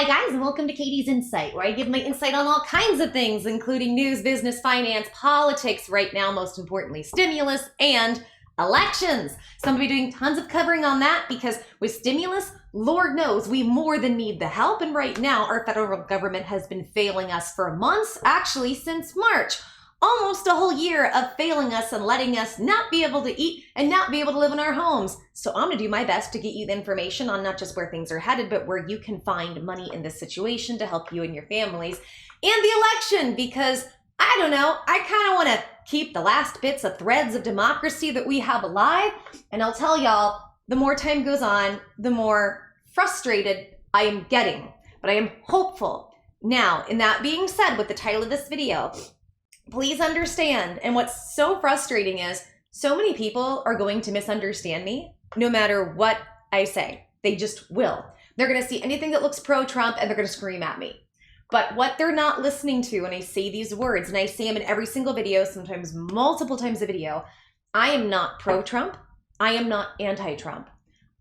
Hi guys, and welcome to Katie's Insight, where I give my insight on all kinds of things, including news, business, finance, politics, right now, most importantly, stimulus, and elections. So I'm going to be doing tons of covering on that because with stimulus, Lord knows we more than need the help. And right now, our federal government has been failing us for months, actually since March. Almost a whole year of failing us and letting us not be able to eat and not be able to live in our homes. So I'm gonna do my best to get you the information on not just where things are headed, but where you can find money in this situation to help you and your families and the election, because I don't know, I kind of want to keep the last bits of threads of democracy that we have alive. And I'll tell y'all, the more time goes on, the more frustrated I am getting, but I am hopeful. Now, in that being said, with the title of this video, please understand, and what's so frustrating is so many people are going to misunderstand me no matter what I say. They just will. They're going to see anything that looks pro-Trump and they're going to scream at me. But what they're not listening to when I say these words, and I say them in every single video, sometimes multiple times a video, I am not pro-Trump. I am not anti-Trump.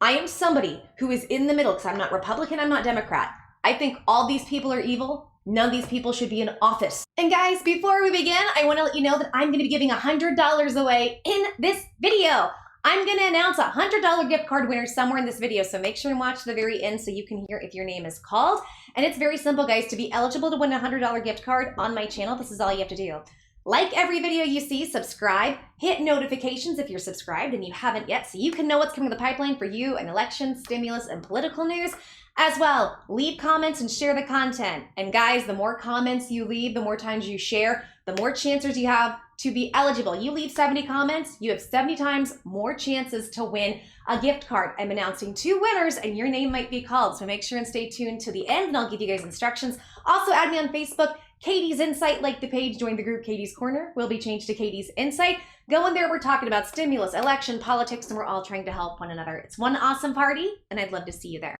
I am somebody who is in the middle, because I'm not Republican, I'm not Democrat. I think all these people are evil. None of these people should be in office. And guys, before we begin, I want to let you know that I'm going to be giving $100 away in this video. I'm going to announce a $100 gift card winner somewhere in this video, so make sure and watch to the very end so you can hear if your name is called. And it's very simple, guys. To be eligible to win a $100 gift card on my channel, this is all you have to do. Like every video you see, subscribe, hit notifications if you're subscribed and you haven't yet, so you can know what's coming in the pipeline for you in elections, stimulus, and political news. As well, leave comments and share the content. And guys, the more comments you leave, the more times you share, the more chances you have to be eligible. You leave 70 comments, you have 70 times more chances to win a gift card. I'm announcing 2 winners and your name might be called. So make sure and stay tuned to the end and I'll give you guys instructions. Also add me on Facebook, Katie's Insight, like the page, join the group Katie's Corner. Will be changed to Katie's Insight. Go in there, we're talking about stimulus, election, politics, and we're all trying to help one another. It's one awesome party and I'd love to see you there.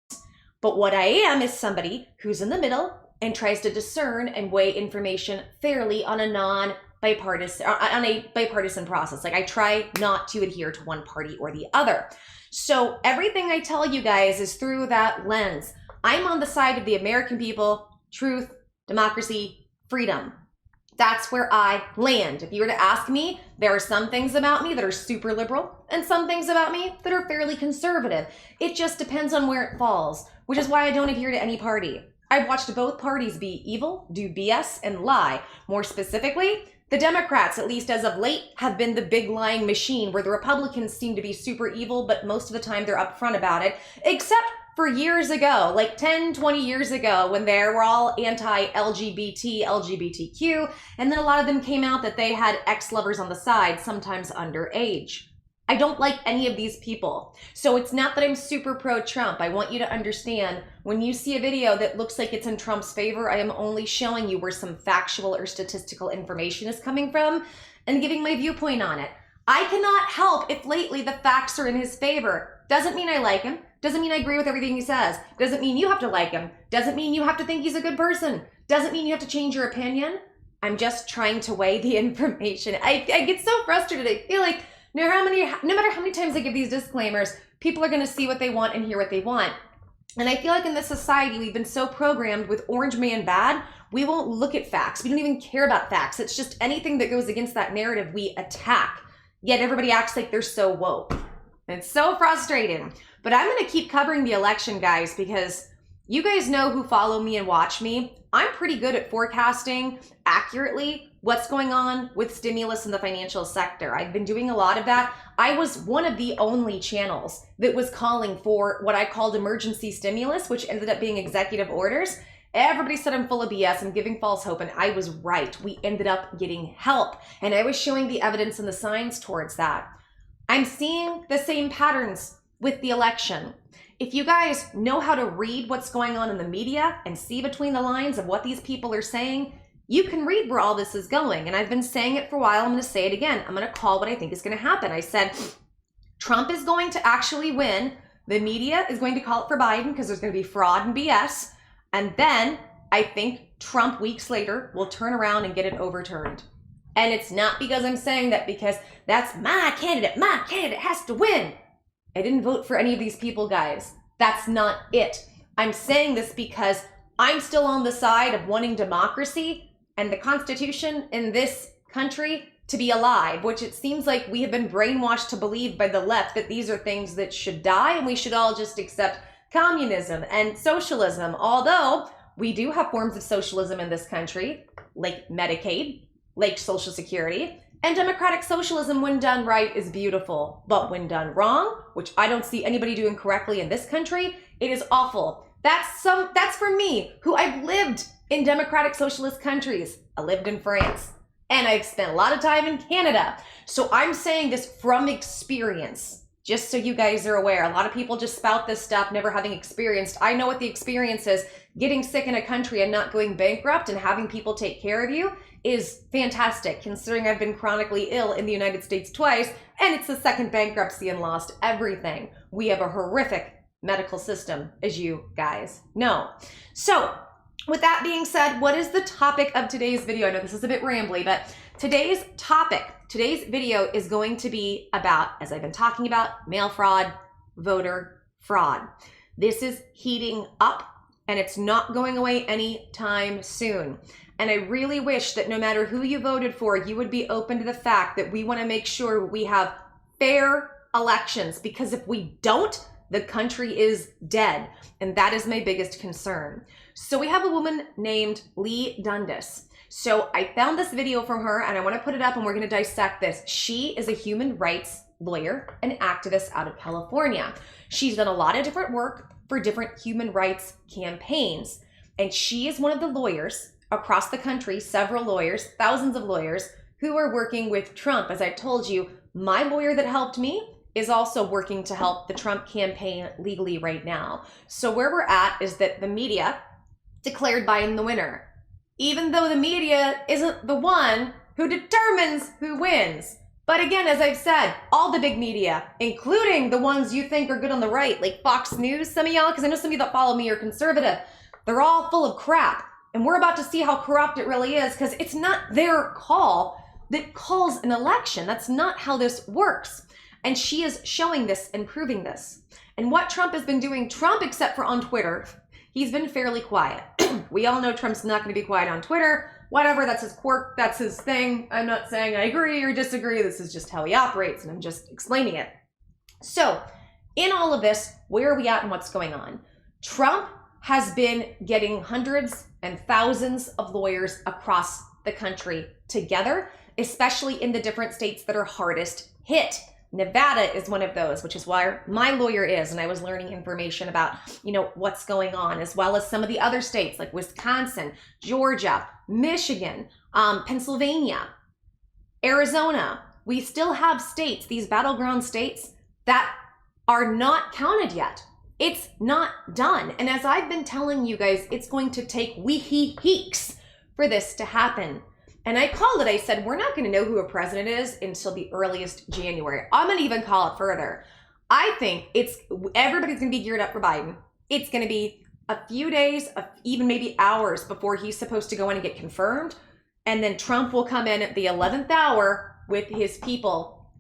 But what I am is somebody who's in the middle and tries to discern and weigh information fairly on a bipartisan process. Like I try not to adhere to one party or the other. So everything I tell you guys is through that lens. I'm on the side of the American people, truth, democracy, freedom. That's where I land. If you were to ask me, there are some things about me that are super liberal and some things about me that are fairly conservative. It just depends on where it falls, which is why I don't adhere to any party. I've watched both parties be evil, do BS, and lie. More specifically, the Democrats, at least as of late, have been the big lying machine where the Republicans seem to be super evil, but most of the time they're upfront about it, except for years ago, like 10, 20 years ago, when they were all anti-LGBT, LGBTQ, and then a lot of them came out that they had ex-lovers on the side, sometimes underage. I don't like any of these people. So it's not that I'm super pro-Trump. I want you to understand, when you see a video that looks like it's in Trump's favor, I am only showing you where some factual or statistical information is coming from and giving my viewpoint on it. I cannot help if lately the facts are in his favor. Doesn't mean I like him. Doesn't mean I agree with everything he says. Doesn't mean you have to like him. Doesn't mean you have to think he's a good person. Doesn't mean you have to change your opinion. I'm just trying to weigh the information. I get so frustrated. I feel like no matter how many times I give these disclaimers, people are going to see what they want and hear what they want. And I feel like in this society, we've been so programmed with Orange Man bad, we won't look at facts. We don't even care about facts. It's just anything that goes against that narrative we attack. Yet everybody acts like they're so woke. And it's so frustrating. But I'm going to keep covering the election, guys, because you guys know who follow me and watch me. I'm pretty good at forecasting accurately what's going on with stimulus in the financial sector. I've been doing a lot of that. I was one of the only channels that was calling for what I called emergency stimulus, which ended up being executive orders. Everybody said I'm full of BS, I'm giving false hope, and I was right. We ended up getting help, and I was showing the evidence and the signs towards that. I'm seeing the same patterns with the election. If you guys know how to read what's going on in the media and see between the lines of what these people are saying, you can read where all this is going. And I've been saying it for a while. I'm going to say it again. I'm going to call what I think is going to happen. I said, Trump is going to actually win. The media is going to call it for Biden because there's going to be fraud and BS. And then I think Trump weeks later will turn around and get it overturned. And it's not because I'm saying that because that's my candidate has to win. I didn't vote for any of these people, guys. That's not it. I'm saying this because I'm still on the side of wanting democracy and the Constitution in this country to be alive, which it seems like we have been brainwashed to believe by the left that these are things that should die and we should all just accept communism and socialism. Although we do have forms of socialism in this country, like Medicaid, like Social Security, and democratic socialism when done right is beautiful. But when done wrong, which I don't see anybody doing correctly in this country, it is awful. That's for me, who I've lived in democratic socialist countries. I lived in France. And I've spent a lot of time in Canada. So I'm saying this from experience, just so you guys are aware. A lot of people just spout this stuff, never having experienced. I know what the experience is. Getting sick in a country and not going bankrupt and having people take care of you is fantastic, considering I've been chronically ill in the United States twice, and it's the second bankruptcy and lost everything. We have a horrific medical system, as you guys know. So, with that being said, what is the topic of today's video? I know this is a bit rambly, but today's video is going to be about, as I've been talking about, mail fraud, voter fraud. This is heating up and it's not going away anytime soon. And I really wish that no matter who you voted for, you would be open to the fact that we want to make sure we have fair elections, because if we don't, the country is dead. And that is my biggest concern. So we have a woman named Lee Dundas. So I found this video from her and I want to put it up and we're going to dissect this. She is a human rights lawyer and activist out of California. She's done a lot of different work for different human rights campaigns. And she is one of the lawyers across the country, several lawyers, thousands of lawyers who are working with Trump. As I told you, my lawyer that helped me is also working to help the Trump campaign legally right now. So where we're at is that the media declared Biden the winner, even though the media isn't the one who determines who wins. But again, as I've said, all the big media, including the ones you think are good on the right, like Fox News, some of y'all, because I know some of you that follow me are conservative, they're all full of crap. And we're about to see how corrupt it really is, because it's not their call that calls an election. That's not how this works. And she is showing this and proving this. And what Trump has been doing, Trump, except for on Twitter, he's been fairly quiet. We all know Trump's not going to be quiet on Twitter. Whatever, that's his quirk, that's his thing. I'm not saying I agree or disagree. This is just how he operates, and I'm just explaining it. So, in all of this, where are we at and what's going on? Trump has been getting hundreds and thousands of lawyers across the country together, especially in the different states that are hardest hit. Nevada is one of those, which is where my lawyer is, and I was learning information about, what's going on, as well as some of the other states like Wisconsin, Georgia, Michigan, Pennsylvania, Arizona. We still have states, these battleground states, that are not counted yet. It's not done. And as I've been telling you guys, it's going to take weeks for this to happen. And I called it, I said, we're not going to know who a president is until the earliest January. I'm going to even call it further. I think everybody's going to be geared up for Biden. It's going to be a few days, even maybe hours before he's supposed to go in and get confirmed. And then Trump will come in at the 11th hour with his people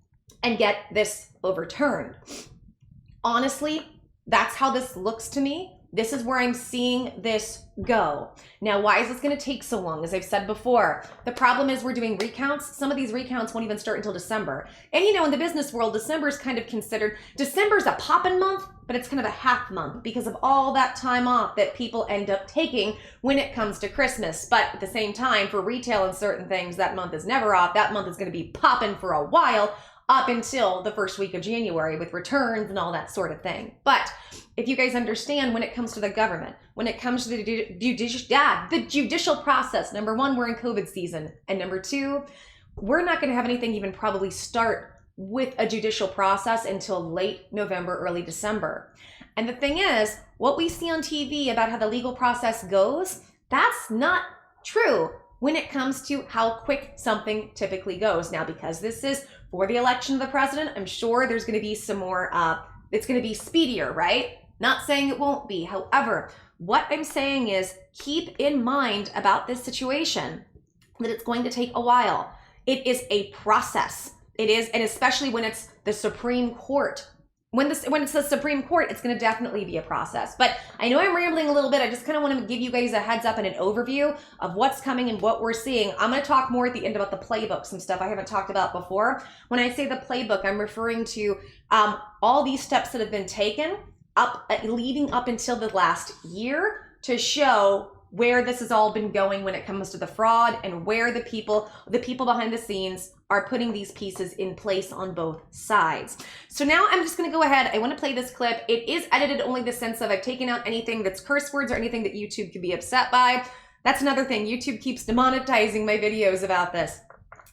and get this overturned. Honestly, that's how this looks to me. This is where I'm seeing this go. Now, why is this going to take so long? As I've said before, the problem is we're doing recounts. Some of these recounts won't even start until December. And in the business world, December is kind of considered, December's a poppin' month, but it's kind of a half month because of all that time off that people end up taking when it comes to Christmas. But at the same time, for retail and certain things, that month is never off. That month is going to be poppin' for a while, up until the first week of January with returns and all that sort of thing. But if you guys understand, when it comes to the government, when it comes to the judicial process, number one, we're in COVID season. And number two, we're not going to have anything even probably start with a judicial process until late November, early December. And the thing is, what we see on TV about how the legal process goes, that's not true when it comes to how quick something typically goes. Now, because this is for the election of the president, I'm sure there's going to be some more, it's going to be speedier, right? Not saying it won't be. However, what I'm saying is keep in mind about this situation that it's going to take a while. It is a process. It is, and especially when it's the Supreme Court when it's the Supreme Court, it's going to definitely be a process. But I know I'm rambling a little bit. I just kind of want to give you guys a heads up and an overview of what's coming and what we're seeing. I'm going to talk more at the end about the playbook, some stuff I haven't talked about before. When I say the playbook, I'm referring to all these steps that have been taken leading up until the last year to show where this has all been going when it comes to the fraud and where the people behind the scenes are putting these pieces in place on both sides. So now I'm just gonna go ahead. I wanna play this clip. It is edited only in the sense of I've taken out anything that's curse words or anything that YouTube could be upset by. That's another thing. YouTube keeps demonetizing my videos about this.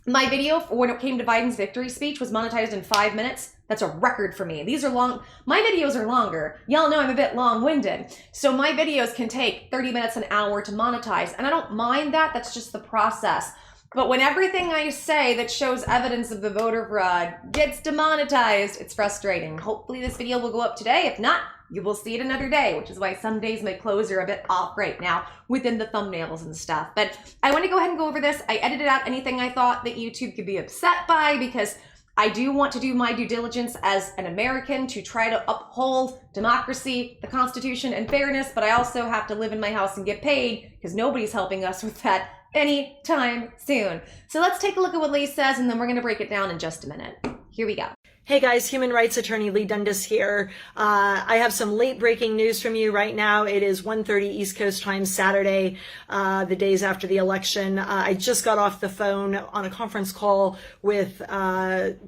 My video, when it came to Biden's victory speech, was monetized in 5 minutes. That's a record for me. These are long. My videos are longer. Y'all know I'm a bit long-winded. So my videos can take 30 minutes, an hour to monetize. And I don't mind that. That's just the process. But when everything I say that shows evidence of the voter fraud gets demonetized, it's frustrating. Hopefully this video will go up today. If not, you will see it another day, which is why some days my clothes are a bit off right now within the thumbnails and stuff. But I want to go ahead and go over this. I edited out anything I thought that YouTube could be upset by because I do want to do my due diligence as an American to try to uphold democracy, the Constitution, and fairness, but I also have to live in my house and get paid because nobody's helping us with that anytime soon. So let's take a look at what Lee says, and then we're going to break it down in just a minute. Here we go. Hey guys, human rights attorney Lee Dundas here. I have some late breaking news from you right now. It is 1:30 East Coast time, Saturday, the days after the election. I just got off the phone on a conference call with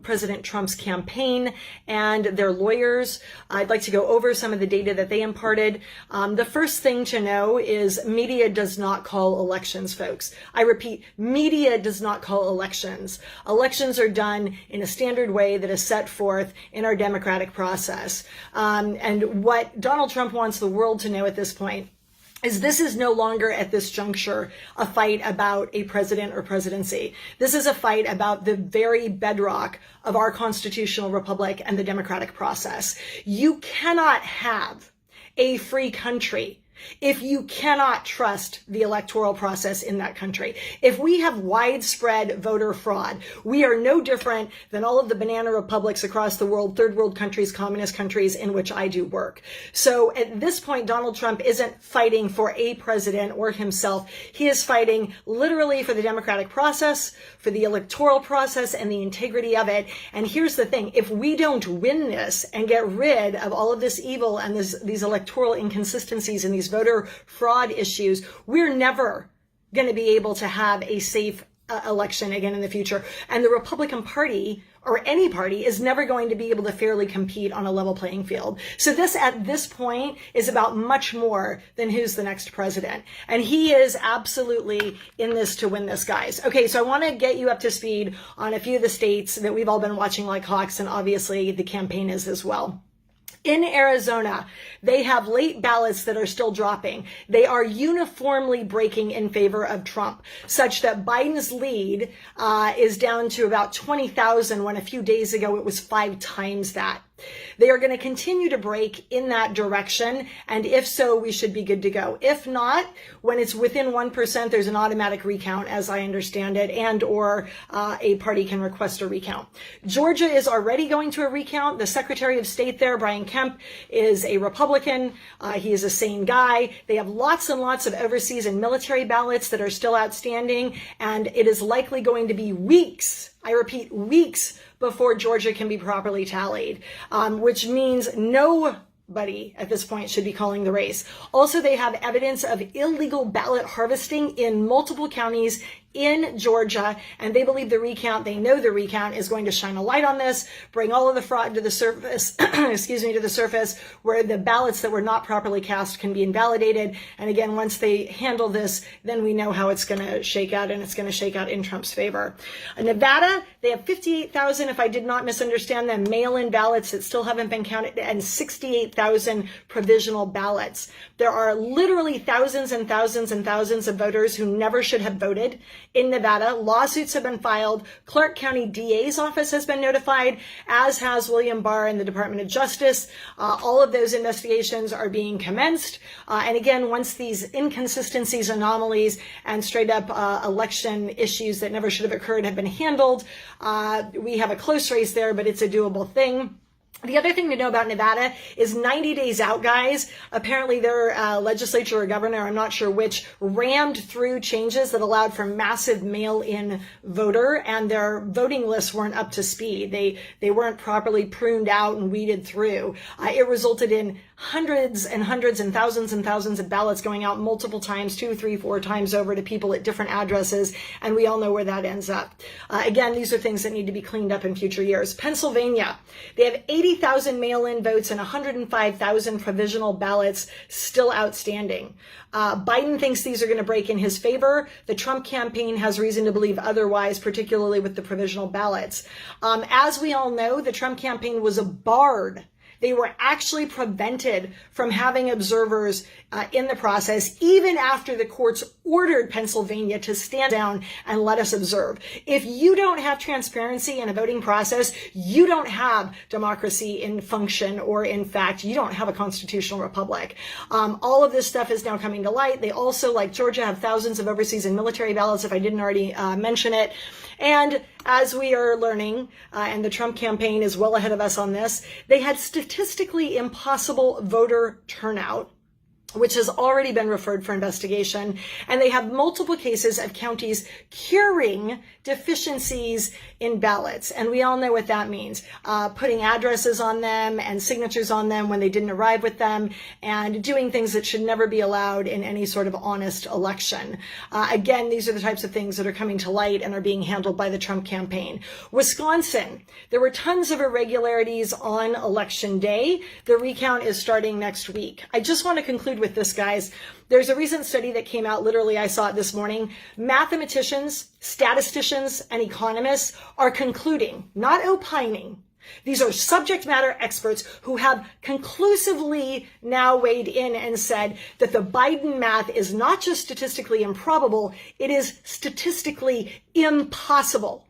President Trump's campaign and their lawyers. I'd like to go over some of the data that they imparted. The first thing to know is media does not call elections, folks. I repeat, media does not call elections. Elections are done in a standard way that is set forth in our democratic process. And what Donald Trump wants the world to know at this point is this is no longer at this juncture a fight about a president or presidency. This is a fight about the very bedrock of our constitutional republic and the democratic process. You cannot have a free country if you cannot trust the electoral process in that country. If we have widespread voter fraud, we are no different than all of the banana republics across the world, third world countries, communist countries in which I do work. So at this point, Donald Trump isn't fighting for a president or himself. He is fighting literally for the democratic process, for the electoral process and the integrity of it. And here's the thing, if we don't win this and get rid of all of this evil and these electoral inconsistencies and these voter fraud issues, we're never going to be able to have a safe election again in the future. And the Republican Party or any party is never going to be able to fairly compete on a level playing field. So this at this point is about much more than who's the next president. And he is absolutely in this to win this, guys. Okay, so I want to get you up to speed on a few of the states that we've all been watching like hawks, and obviously the campaign is as well. In Arizona, they have late ballots that are still dropping. They are uniformly breaking in favor of Trump, such that Biden's lead is down to about 20,000 when a few days ago it was 5 times that. They are going to continue to break in that direction, and if so, we should be good to go. If not, when it's within 1%, there's an automatic recount, as I understand it, and or a party can request a recount. Georgia is already going to a recount. The Secretary of State there, Brian Kemp, is a Republican. He is a sane guy. They have lots and lots of overseas and military ballots that are still outstanding, and it is likely going to be weeks, I repeat, weeks before Georgia can be properly tallied, which means nobody at this point should be calling the race. Also, they have evidence of illegal ballot harvesting in multiple counties in Georgia, and they believe the recount, they know the recount is going to shine a light on this, bring all of the fraud to the surface, to the surface, where the ballots that were not properly cast can be invalidated. And again, once they handle this, then we know how it's going to shake out, and it's going to shake out in Trump's favor. In Nevada, they have 58,000, if I did not misunderstand them, mail-in ballots that still haven't been counted, and 68,000 provisional ballots. There are literally thousands and thousands and thousands of voters who never should have voted in Nevada. Lawsuits have been filed. Clark County DA's office has been notified, as has William Barr and the Department of Justice. All of those investigations are being commenced. And again, once these inconsistencies, anomalies, and straight up election issues that never should have occurred have been handled, we have a close race there, but it's a doable thing. The other thing to know about Nevada is 90 days out, guys. Apparently their legislature or governor, I'm not sure which, rammed through changes that allowed for massive mail-in voter, and their voting lists weren't up to speed. They weren't properly pruned out and weeded through. It resulted in hundreds and thousands of ballots going out multiple times, 2, 3, 4 times over to people at different addresses, and we all know where that ends up. Again, these are things that need to be cleaned up in future years. Pennsylvania, they have 80,000 mail-in votes and 105,000 provisional ballots still outstanding. Biden thinks these are going to break in his favor. The Trump campaign has reason to believe otherwise, particularly with the provisional ballots. As we all know, the Trump campaign was barred. They were actually prevented from having observers in the process, even after the courts ordered Pennsylvania to stand down and let us observe. If you don't have transparency in a voting process, you don't have democracy in function, or in fact, you don't have a constitutional republic. All of this stuff is now coming to light. They also, like Georgia, have thousands of overseas and military ballots, if I didn't already mention it. And as we are learning, and the Trump campaign is well ahead of us on this, they had statistically impossible voter turnout, which has already been referred for investigation. And they have multiple cases of counties curing deficiencies in ballots. And we all know what that means. Putting addresses on them and signatures on them when they didn't arrive with them, and doing things that should never be allowed in any sort of honest election. Again, these are the types of things that are coming to light and are being handled by the Trump campaign. Wisconsin, there were tons of irregularities on election day. The recount is starting next week. I just want to conclude with this, guys. There's a recent study that came out, literally I saw it this morning. Mathematicians, statisticians, and economists are concluding, not opining. These are subject matter experts who have conclusively now weighed in and said that the Biden math is not just statistically improbable, it is statistically impossible.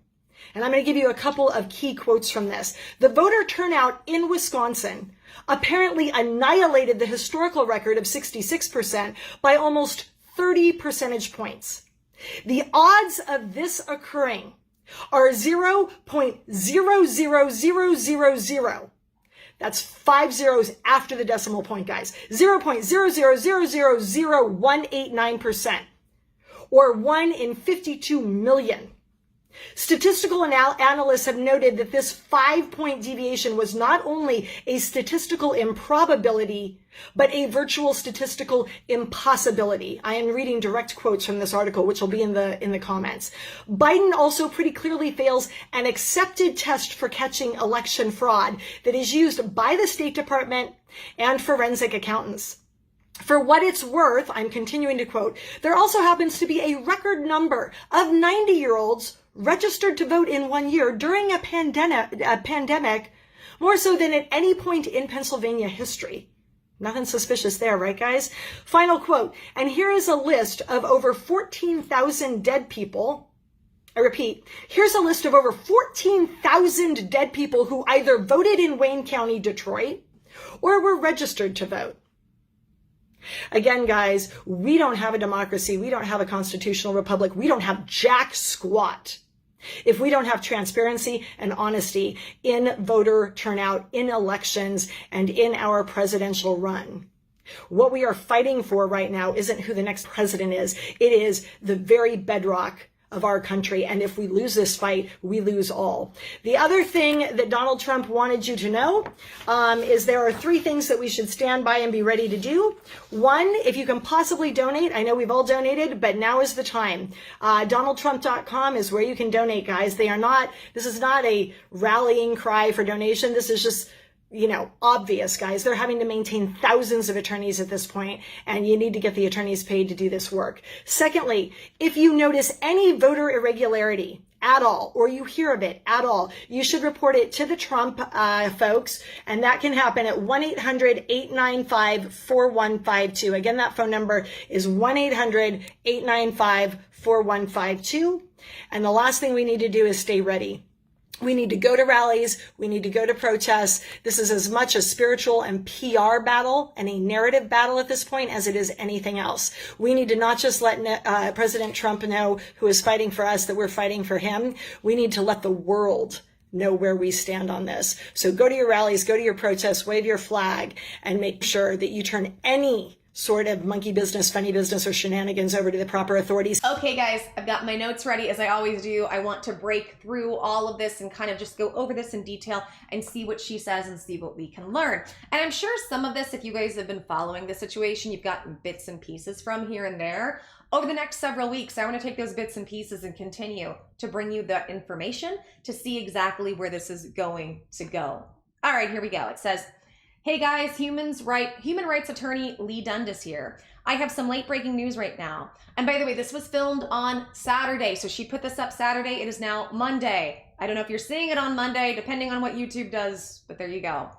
And I'm going to give you a couple of key quotes from this. The voter turnout in Wisconsin apparently annihilated the historical record of 66% by almost 30 percentage points. The odds of this occurring are 0.00000. That's 5 zeros after the decimal point, guys. 0.000000189%, or 1 in 52 million. Statistical analysts have noted that this 5-point deviation was not only a statistical improbability, but a virtual statistical impossibility. I am reading direct quotes from this article, which will be in the comments. Biden also pretty clearly fails an accepted test for catching election fraud that is used by the State Department and forensic accountants. For what it's worth, I'm continuing to quote, there also happens to be a record number of 90-year-olds registered to vote in 1 year during a pandemic, more so than at any point in Pennsylvania history. Nothing suspicious there, right, guys? Final quote, and here is a list of over 14,000 dead people. I repeat, here's a list of over 14,000 dead people who either voted in Wayne County, Detroit, or were registered to vote. Again, guys, we don't have a democracy. We don't have a constitutional republic. We don't have jack squat if we don't have transparency and honesty in voter turnout, in elections, and in our presidential run. What we are fighting for right now isn't who the next president is. It is the very bedrock of our country. And if we lose this fight, we lose all. The other thing that Donald Trump wanted you to know is there are 3 things that we should stand by and be ready to do. 1, if you can possibly donate. I know we've all donated, but now is the time. DonaldTrump.com is where you can donate, guys. This is not a rallying cry for donation. This is just, obvious, guys. They're having to maintain thousands of attorneys at this point, and you need to get the attorneys paid to do this work. Secondly, if you notice any voter irregularity at all, or you hear of it at all, you should report it to the Trump folks, and that can happen at 1-800-895-4152. Again, that phone number is 1-800-895-4152. And the last thing we need to do is stay ready. We need to go to rallies. We need to go to protests. This is as much a spiritual and PR battle and a narrative battle at this point as it is anything else. We need to not just let President Trump know, who is fighting for us, that we're fighting for him. We need to let the world know where we stand on this. So go to your rallies, go to your protests, wave your flag, and make sure that you turn any sort of monkey business, funny business, or shenanigans over to the proper authorities. Okay, guys, I've got my notes ready as I always do. I want to break through all of this and kind of just go over this in detail and see what she says and see what we can learn. And I'm sure some of this, if you guys have been following the situation, you've gotten bits and pieces from here and there. Over the next several weeks, I want to take those bits and pieces and continue to bring you the information to see exactly where this is going to go. All right, here we go. It says, hey guys, human rights attorney Lee Dundas here. I have some late breaking news right now. And by the way, this was filmed on Saturday. So she put this up Saturday. It is now Monday. I don't know if you're seeing it on Monday, depending on what YouTube does, but there you go.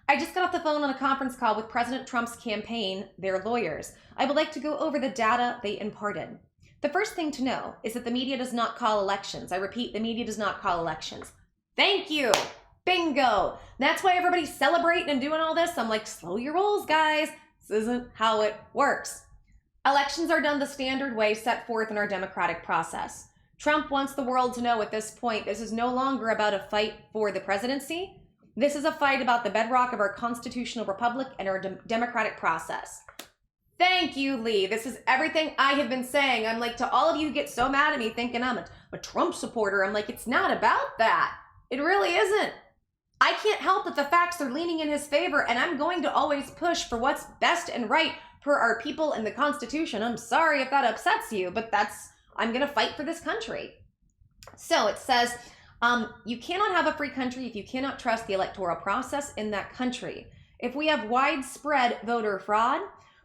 I just got off the phone on a conference call with President Trump's campaign, their lawyers. I would like to go over the data they imparted. The first thing to know is that the media does not call elections. I repeat, the media does not call elections. Thank you. Bingo. That's why everybody's celebrating and doing all this. I'm like, slow your rolls, guys. This isn't how it works. Elections are done the standard way set forth in our democratic process. Trump wants the world to know at this point, this is no longer about a fight for the presidency. This is a fight about the bedrock of our constitutional republic and our democratic process. Thank you, Lee. This is everything I have been saying. I'm like, to all of you who get so mad at me thinking I'm a Trump supporter, I'm like, it's not about that. It really isn't. I can't help that the facts are leaning in his favor, and I'm going to always push for what's best and right for our people and the Constitution. I'm sorry if that upsets you, but I'm going to fight for this country. So it says, you cannot have a free country if you cannot trust the electoral process in that country. If we have widespread voter fraud,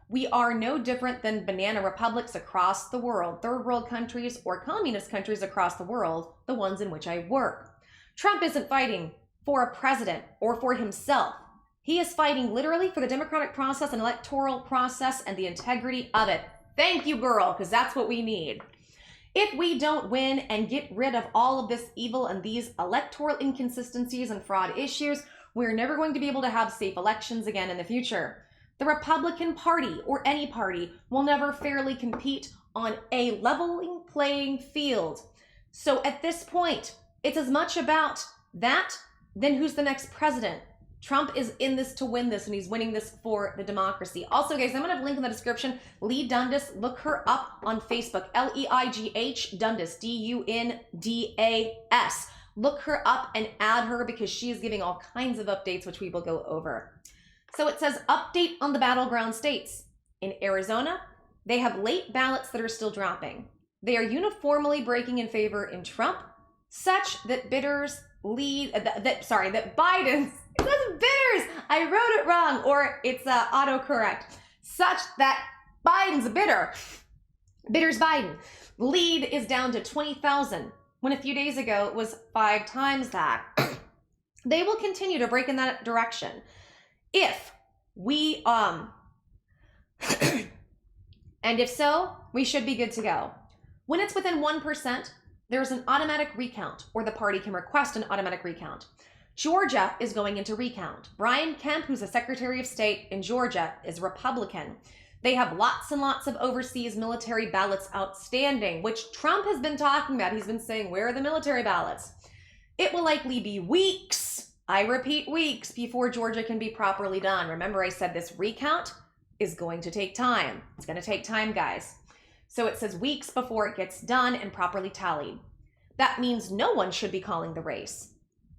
we are no different than banana republics across the world, third world countries or communist countries across the world, the ones in which I work. Trump isn't fighting for a president or for himself. He is fighting literally for the democratic process and electoral process and the integrity of it. Thank you, girl, because that's what we need. If we don't win and get rid of all of this evil and these electoral inconsistencies and fraud issues, we're never going to be able to have safe elections again in the future. The Republican Party or any party will never fairly compete on a leveling playing field. So at this point, it's as much about that than who's the next president. Trump is in this to win this, and he's winning this for the democracy. Also, guys, I'm going to have a link in the description. Lee Dundas, look her up on Facebook. Leigh Dundas, Dundas. Look her up and add her because she is giving all kinds of updates, which we will go over. So it says, update on the battleground states. In Arizona, they have late ballots that are still dropping. They are uniformly breaking in favor in Trump, such that Biden's, it says bidders, I wrote it wrong, or it's autocorrect, such that Biden's a bidder. Bidders Biden. Lead is down to 20,000, when a few days ago it was 5 times that. They will continue to break in that direction. If we, and if so, we should be good to go. When it's within 1%, there's an automatic recount, or the party can request an automatic recount. Georgia is going into recount. Brian Kemp, who's a Secretary of State in Georgia, is Republican. They have lots and lots of overseas military ballots outstanding, which Trump has been talking about. He's been saying, where are the military ballots? It will likely be weeks, I repeat weeks, before Georgia can be properly done. Remember, I said this recount is going to take time. It's going to take time, guys. So it says weeks before it gets done and properly tallied. That means no one should be calling the race.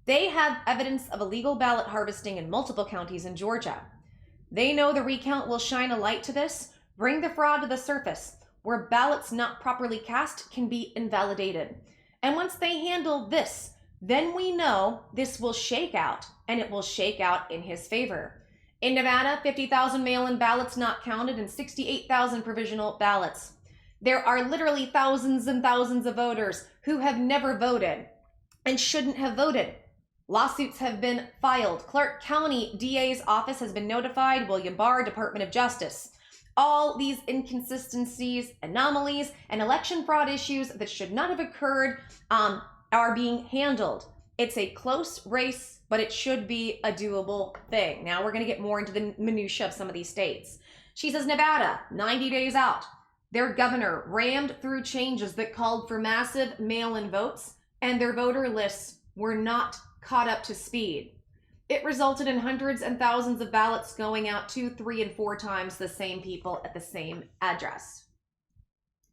They have evidence of illegal ballot harvesting in multiple counties in Georgia. They know the recount will shine a light to this, bring the fraud to the surface, where ballots not properly cast can be invalidated. And once they handle this, then we know this will shake out, and it will shake out in his favor. In Nevada, 50,000 mail-in ballots not counted and 68,000 provisional ballots. There are literally thousands and thousands of voters who have never voted and shouldn't have voted. Lawsuits have been filed. Clark County DA's office has been notified. William Barr, Department of Justice. All these inconsistencies, anomalies, and election fraud issues that should not have occurred are being handled. It's a close race, but it should be a doable thing. Now we're going to get more into the minutia of some of these states. She says Nevada, 90 days out. Their governor rammed through changes that called for massive mail-in votes, and their voter lists were not caught up to speed. It resulted in hundreds and thousands of ballots going out 2, 3, and 4 times the same people at the same address.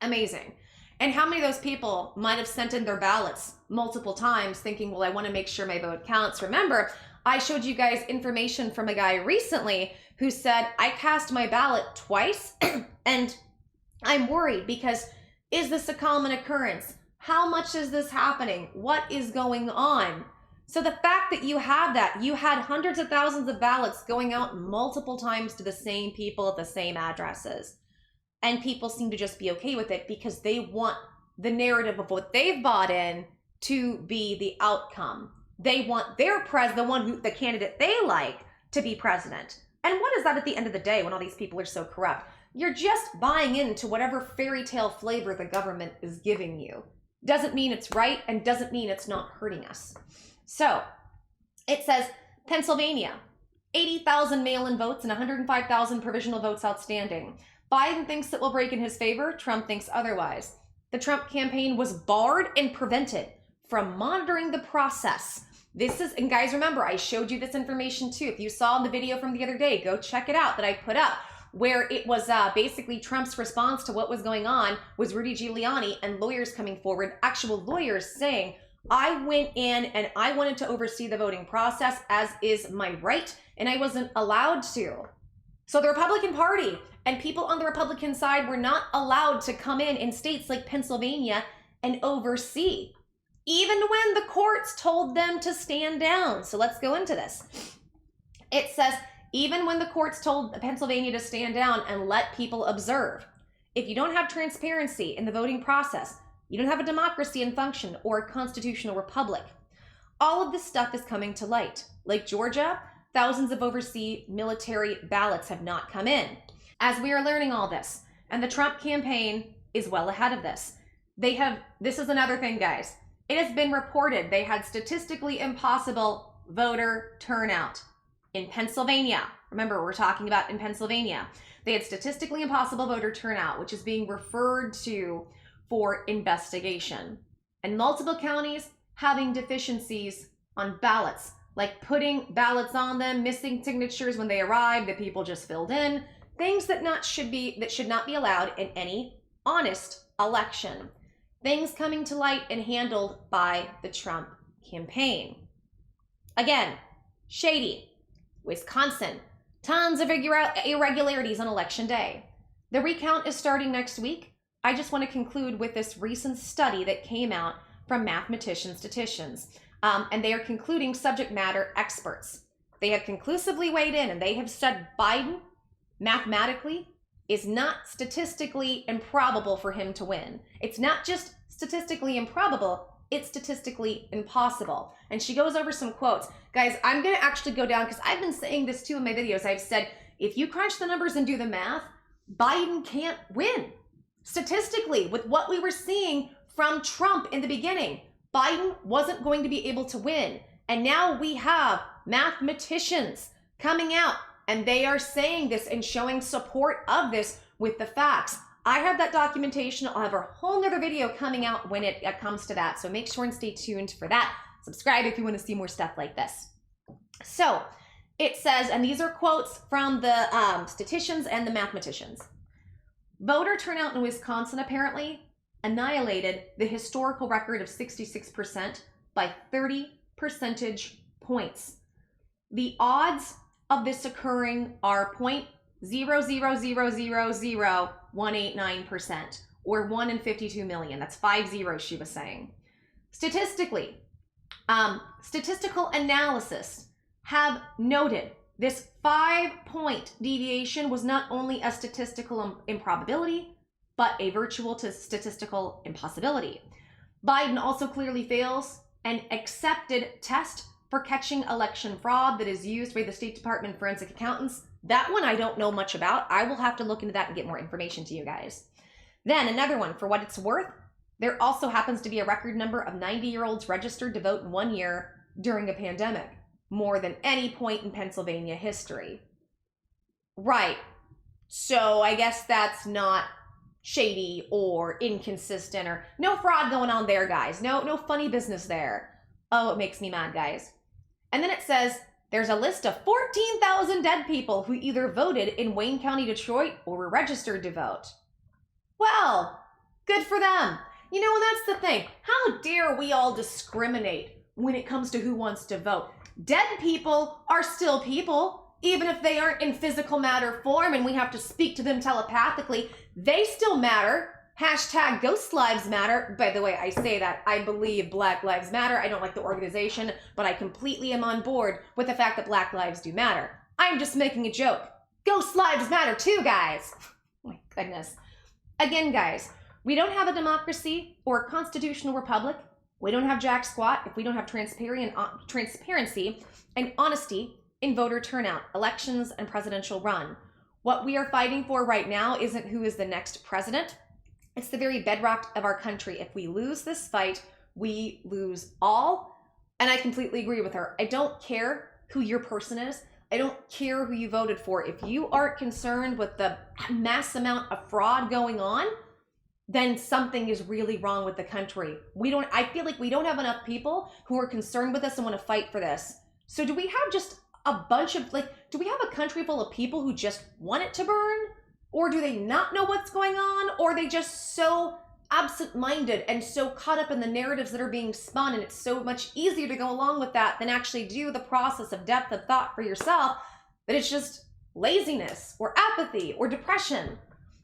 Amazing. And how many of those people might have sent in their ballots multiple times thinking, well, I want to make sure my vote counts. Remember, I showed you guys information from a guy recently who said, I cast my ballot twice and I'm worried because is this a common occurrence? How much is this happening? What is going on? So the fact that you have that, you had hundreds of thousands of ballots going out multiple times to the same people at the same addresses. And people seem to just be okay with it because they want the narrative of what they've bought in to be the outcome. They want their the candidate they like to be president. And what is that at the end of the day when all these people are so corrupt? You're just buying into whatever fairy tale flavor the government is giving you. Doesn't mean it's right and doesn't mean it's not hurting us. So it says Pennsylvania, 80,000 mail-in votes and 105,000 provisional votes outstanding. Biden thinks it will break in his favor. Trump thinks otherwise. The Trump campaign was barred and prevented from monitoring the process. And guys, remember, I showed you this information too. If you saw the video from the other day, go check it out that I put up, where it was basically Trump's response to what was going on was Rudy Giuliani and lawyers coming forward, actual lawyers saying, I went in and I wanted to oversee the voting process as is my right, and I wasn't allowed to. So the Republican Party and people on the Republican side were not allowed to come in states like Pennsylvania and oversee, even when the courts told them to stand down. So let's go into this. It says, even when the courts told Pennsylvania to stand down and let people observe, if you don't have transparency in the voting process, you don't have a democracy in function or a constitutional republic. All of this stuff is coming to light. Like Georgia, thousands of overseas military ballots have not come in. As we are learning all this, and the Trump campaign is well ahead of this. This is another thing, guys. It has been reported they had statistically impossible voter turnout in Pennsylvania. Remember, we're talking about in Pennsylvania. They had statistically impossible voter turnout, which is being referred to for investigation. And multiple counties having deficiencies on ballots, like putting ballots on them, missing signatures when they arrived that people just filled in, things that should not be allowed in any honest election. Things coming to light and handled by the Trump campaign. Again, shady. Wisconsin, tons of irregularities on election day. The recount is starting next week. I just want to conclude with this recent study that came out from mathematicians, statisticians, and they are concluding subject matter experts. They have conclusively weighed in and they have said Biden mathematically is not statistically improbable for him to win. It's not just statistically improbable, it's statistically impossible. And she goes over some quotes. Guys, I'm going to actually go down because I've been saying this too in my videos. I've said, if you crunch the numbers and do the math, Biden can't win. Statistically, with what we were seeing from Trump in the beginning, Biden wasn't going to be able to win. And now we have mathematicians coming out and they are saying this and showing support of this with the facts. I have that documentation. I'll have a whole nother video coming out when it comes to that. So make sure and stay tuned for that. Subscribe if you want to see more stuff like this. So it says, and these are quotes from the statisticians and the mathematicians. Voter turnout in Wisconsin apparently annihilated the historical record of 66% by 30 percentage points. The odds of this occurring are 0.0000189%, or 1 in 52 million. That's 5 zeros, she was saying. Statistically, statistical analysis have noted this 5-point deviation was not only a statistical improbability, but a virtual to statistical impossibility. Biden also clearly fails an accepted test for catching election fraud that is used by the State Department forensic accountants. That one I don't know much about. I will have to look into that and get more information to you guys. Then another one, for what it's worth, there also happens to be a record number of 90-year-olds registered to vote in 1 year during a pandemic, more than any point in Pennsylvania history. Right. So I guess that's not shady or inconsistent or no fraud going on there, guys. No funny business there. Oh, it makes me mad, guys. And then it says, there's a list of 14,000 dead people who either voted in Wayne County, Detroit, or were registered to vote. Well, good for them. You know, and that's the thing. How dare we all discriminate when it comes to who wants to vote? Dead people are still people, even if they aren't in physical matter form and we have to speak to them telepathically. They still matter. Hashtag Ghost Lives Matter. By the way, I say that. I believe Black Lives Matter. I don't like the organization, but I completely am on board with the fact that Black lives do matter. I'm just making a joke. Ghost Lives Matter too, guys. Oh my goodness. Again, guys, we don't have a democracy or a constitutional republic. We don't have jack squat if we don't have transparency and honesty in voter turnout, elections, and presidential run. What we are fighting for right now isn't who is the next president. It's the very bedrock of our country. If we lose this fight, we lose all. And I completely agree with her. I don't care who your person is. I don't care who you voted for. If you aren't concerned with the mass amount of fraud going on, then something is really wrong with the country. I feel like we don't have enough people who are concerned with this and want to fight for this. So do we have just a bunch of, do we have a country full of people who just want it to burn? Or do they not know what's going on? Or are they just so absent-minded and so caught up in the narratives that are being spun, and it's so much easier to go along with that than actually do the process of depth of thought for yourself, that it's just laziness or apathy or depression?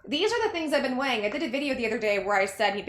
These are the things I've been weighing. I did a video the other day where I said,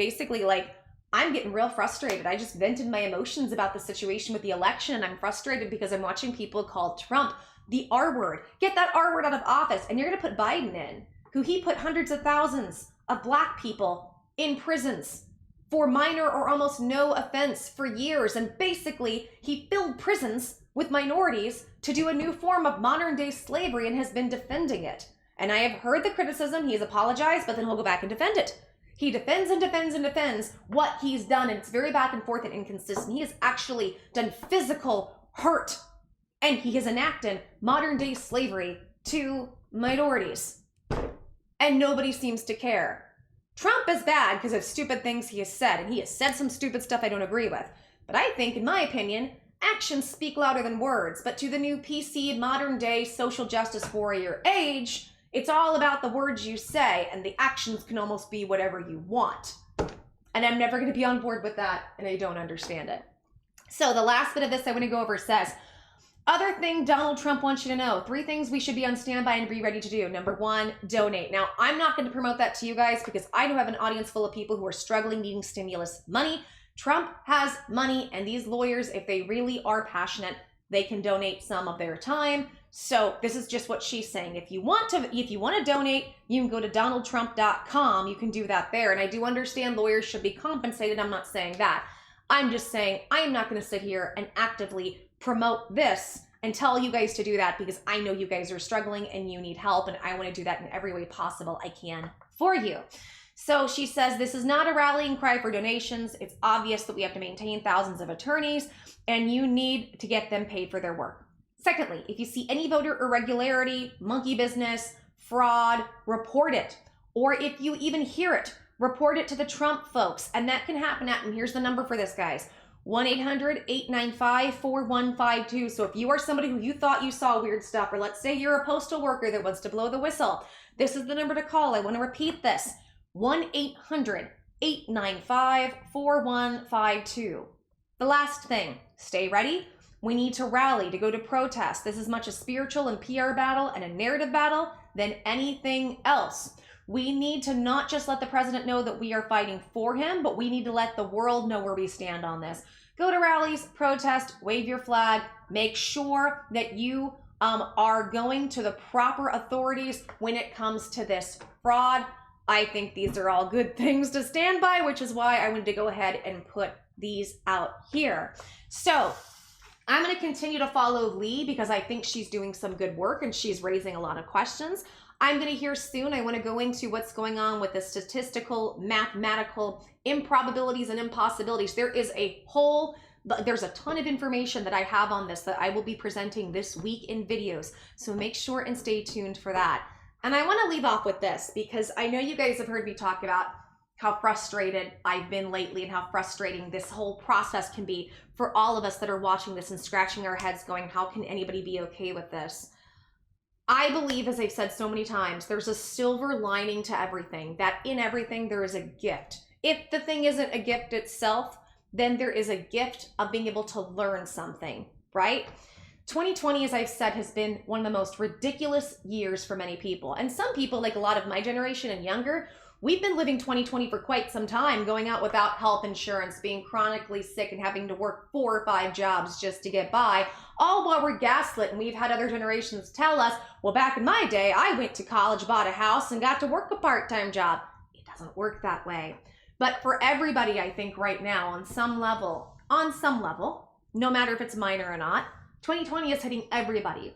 I'm getting real frustrated. I just vented my emotions about the situation with the election, and I'm frustrated because I'm watching people call Trump the R word. Get that R word out of office. And you're going to put Biden in, who he put hundreds of thousands of Black people in prisons for minor or almost no offense for years. And basically, he filled prisons with minorities to do a new form of modern day slavery and has been defending it. And I have heard the criticism. He has apologized, but then he'll go back and defend it. He defends and defends and defends what he's done, and it's very back and forth and inconsistent. He has actually done physical hurt, and he has enacted modern day slavery to minorities. And nobody seems to care. Trump is bad because of stupid things he has said, and he has said some stupid stuff I don't agree with. But I think, in my opinion, actions speak louder than words. But to the new PC, modern day social justice warrior age, it's all about the words you say, and the actions can almost be whatever you want. And I'm never going to be on board with that, and I don't understand it. So the last bit of this I want to go over says, other thing Donald Trump wants you to know, 3 things we should be on standby and be ready to do. Number 1, donate. Now, I'm not going to promote that to you guys because I do have an audience full of people who are struggling, needing stimulus money. Trump has money, and these lawyers, if they really are passionate, they can donate some of their time. So this is just what she's saying. If you want to donate, you can go to donaldtrump.com. You can do that there. And I do understand lawyers should be compensated. I'm not saying that. I'm just saying I am not going to sit here and actively promote this and tell you guys to do that because I know you guys are struggling and you need help, and I want to do that in every way possible I can for you. So she says, this is not a rallying cry for donations. It's obvious that we have to maintain thousands of attorneys, and you need to get them paid for their work. Secondly, if you see any voter irregularity, monkey business, fraud, report it. Or if you even hear it, report it to the Trump folks. And that can happen at, and here's the number for this, guys, 1-800-895-4152. So if you are somebody who you thought you saw weird stuff, or let's say you're a postal worker that wants to blow the whistle, this is the number to call. I want to repeat this, 1-800-895-4152. The last thing, stay ready. We need to rally, to go to protest. This is much a spiritual and PR battle and a narrative battle than anything else. We need to not just let the president know that we are fighting for him, but we need to let the world know where we stand on this. Go to rallies, protest, wave your flag, make sure that you are going to the proper authorities when it comes to this fraud. I think these are all good things to stand by, which is why I wanted to go ahead and put these out here. So I'm going to continue to follow Lee because I think she's doing some good work and she's raising a lot of questions. I'm going to hear soon, I want to go into what's going on with the statistical, mathematical improbabilities and impossibilities. There's a ton of information that I have on this that I will be presenting this week in videos. So make sure and stay tuned for that. And I want to leave off with this because I know you guys have heard me talk about how frustrated I've been lately and how frustrating this whole process can be for all of us that are watching this and scratching our heads going, how can anybody be okay with this? I believe, as I've said so many times, there's a silver lining to everything, that in everything there is a gift. If the thing isn't a gift itself, then there is a gift of being able to learn something, right? 2020, as I've said, has been one of the most ridiculous years for many people. And some people, like a lot of my generation and younger, we've been living 2020 for quite some time, going out without health insurance, being chronically sick and having to work 4 or 5 jobs just to get by, all while we're gaslit. And we've had other generations tell us, well, back in my day, I went to college, bought a house, and got to work a part-time job. It doesn't work that way. But for everybody, I think right now, on some level, no matter if it's minor or not, 2020 is hitting everybody.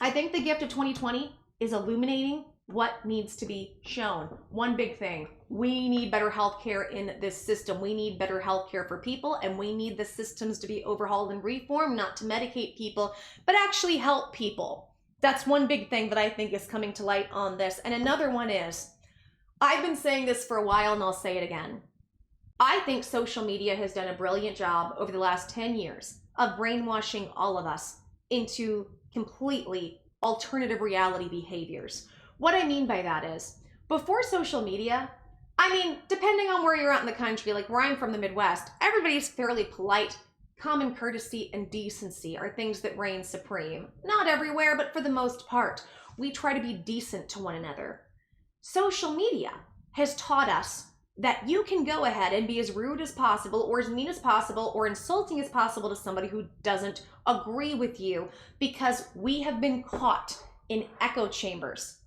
I think the gift of 2020 is illuminating what needs to be shown. One big thing, we need better healthcare in this system. We need better healthcare for people, and we need the systems to be overhauled and reformed, not to medicate people, but actually help people. That's one big thing that I think is coming to light on this. And another one is, I've been saying this for a while and I'll say it again. I think social media has done a brilliant job over the last 10 years of brainwashing all of us into completely alternative reality behaviors. What I mean by that is, before social media, depending on where you're at in the country, like where I'm from, the Midwest, everybody's fairly polite. Common courtesy and decency are things that reign supreme. Not everywhere, but for the most part, we try to be decent to one another. Social media has taught us that you can go ahead and be as rude as possible or as mean as possible or insulting as possible to somebody who doesn't agree with you, because we have been caught in echo chambers.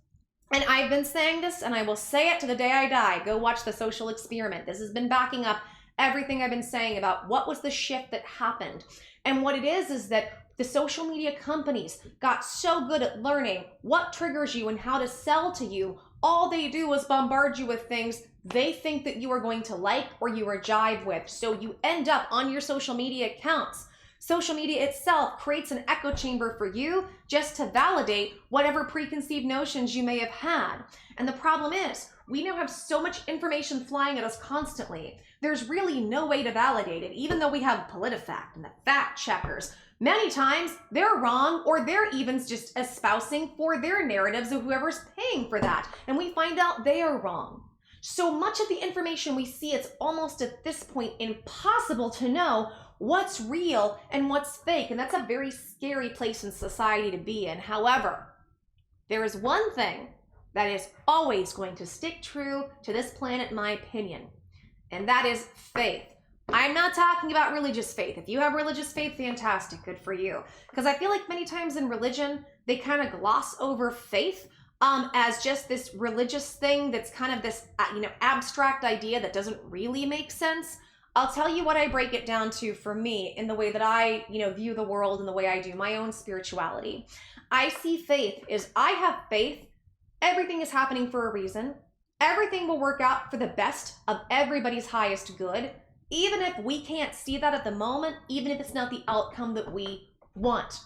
And I've been saying this, and I will say it to the day I die. Go watch The Social Experiment. This has been backing up everything I've been saying about what was the shift that happened. And what it is that the social media companies got so good at learning what triggers you and how to sell to you. All they do is bombard you with things they think that you are going to like or you are jive with. So you end up on your social media accounts. Social media itself creates an echo chamber for you just to validate whatever preconceived notions you may have had. And the problem is, we now have so much information flying at us constantly. There's really no way to validate it, even though we have PolitiFact and the fact checkers. Many times they're wrong, or they're even just espousing for their narratives of whoever's paying for that. And we find out they are wrong. So much of the information we see, it's almost at this point impossible to know what's real and what's fake. And that's a very scary place in society to be in. However, there is one thing that is always going to stick true to this planet, in my opinion, and that is faith. I'm not talking about religious faith. If you have religious faith, fantastic, good for you. Because I feel like many times in religion, they kind of gloss over faith as just this religious thing that's kind of this, abstract idea that doesn't really make sense. I'll tell you what I break it down to for me in the way that I, view the world and the way I do my own spirituality. I see faith as I have faith. Everything is happening for a reason. Everything will work out for the best of everybody's highest good, even if we can't see that at the moment, even if it's not the outcome that we want.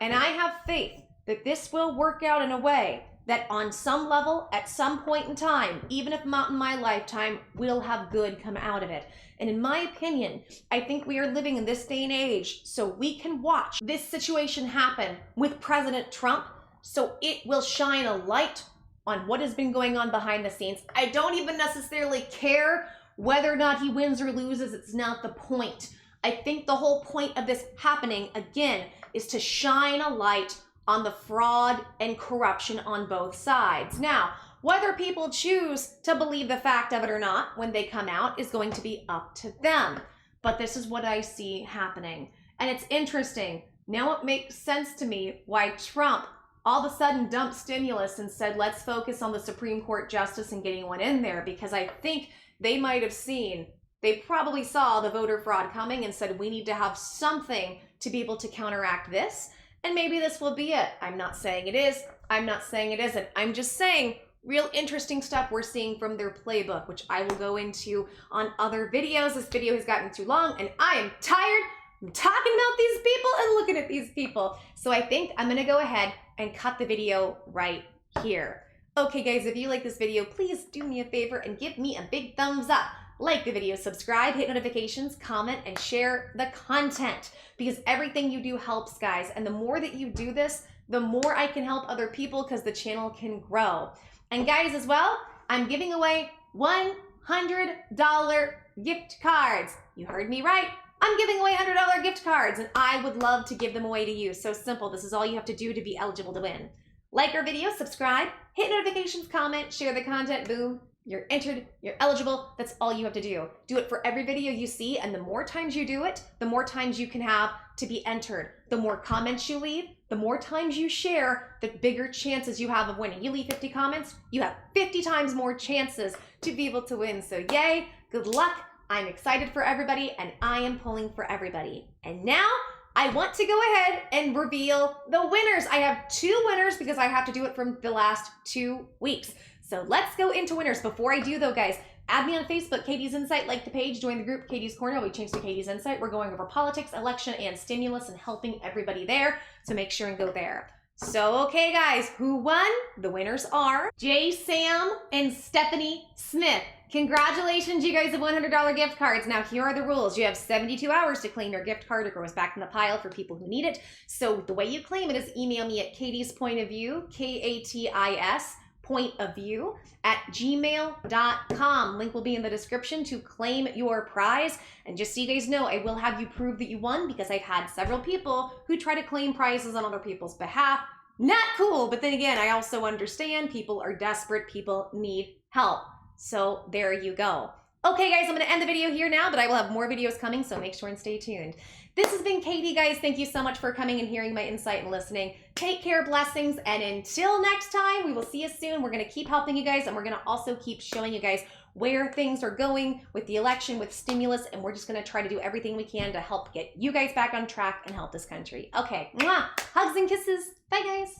And I have faith that this will work out in a way that on some level, at some point in time, even if not in my lifetime, we'll have good come out of it. And in my opinion, I think we are living in this day and age so we can watch this situation happen with President Trump, so it will shine a light on what has been going on behind the scenes. I don't even necessarily care whether or not he wins or loses. It's not the point. I think the whole point of this happening, again, is to shine a light on the fraud and corruption on both sides. Now, whether people choose to believe the fact of it or not when they come out is going to be up to them. But this is what I see happening. And it's interesting. Now it makes sense to me why Trump all of a sudden dumped stimulus and said, let's focus on the Supreme Court justice and getting one in there, because I think they might have seen, they probably saw the voter fraud coming and said, we need to have something to be able to counteract this. And maybe this will be it. I'm not saying it is. I'm not saying it isn't. I'm just saying real interesting stuff we're seeing from their playbook, which I will go into on other videos. This video has gotten too long and I am tired. I'm talking about these people and looking at these people. So I think I'm going to go ahead and cut the video right here. Okay guys, if you like this video, please do me a favor and give me a big thumbs up. Like the video, subscribe, hit notifications, comment, and share the content because everything you do helps, guys. And the more that you do this, the more I can help other people because the channel can grow. And guys, as well, I'm giving away $100 gift cards. You heard me right. I'm giving away $100 gift cards and I would love to give them away to you. So simple. This is all you have to do to be eligible to win. Like our video, subscribe, hit notifications, comment, share the content, boom. You're entered, you're eligible. That's all you have to do. Do it for every video you see, and the more times you do it, the more times you can have to be entered. The more comments you leave, the more times you share, the bigger chances you have of winning. You leave 50 comments, you have 50 times more chances to be able to win. So yay, good luck. I'm excited for everybody, and I am pulling for everybody. And now, I want to go ahead and reveal the winners. I have 2 winners because I have to do it from the last 2 weeks. So let's go into winners. Before I do though, guys, add me on Facebook, Katie's Insight, like the page, join the group, Katie's Corner. We changed to Katie's Insight. We're going over politics, election, and stimulus and helping everybody there. So make sure and go there. So, okay guys, who won? The winners are Jay Sam and Stephanie Smith. Congratulations, you guys have $100 gift cards. Now, here are the rules. You have 72 hours to claim your gift card. It goes back in the pile for people who need it. So the way you claim it is email me at Katie's Point of View, Katis point of view at gmail.com. Link will be in the description to claim your prize. And just so you guys know, I will have you prove that you won because I've had several people who try to claim prizes on other people's behalf. Not cool, but then again, I also understand people are desperate, people need help. So there you go. Okay guys, I'm gonna end the video here now, but I will have more videos coming, so make sure and stay tuned. This has been Katie, guys. Thank you so much for coming and hearing my insight and listening. Take care, blessings, and until next time, we will see you soon. We're gonna keep helping you guys, and we're gonna also keep showing you guys where things are going with the election, with stimulus, and we're just gonna try to do everything we can to help get you guys back on track and help this country. Okay, mwah, hugs and kisses. Bye, guys.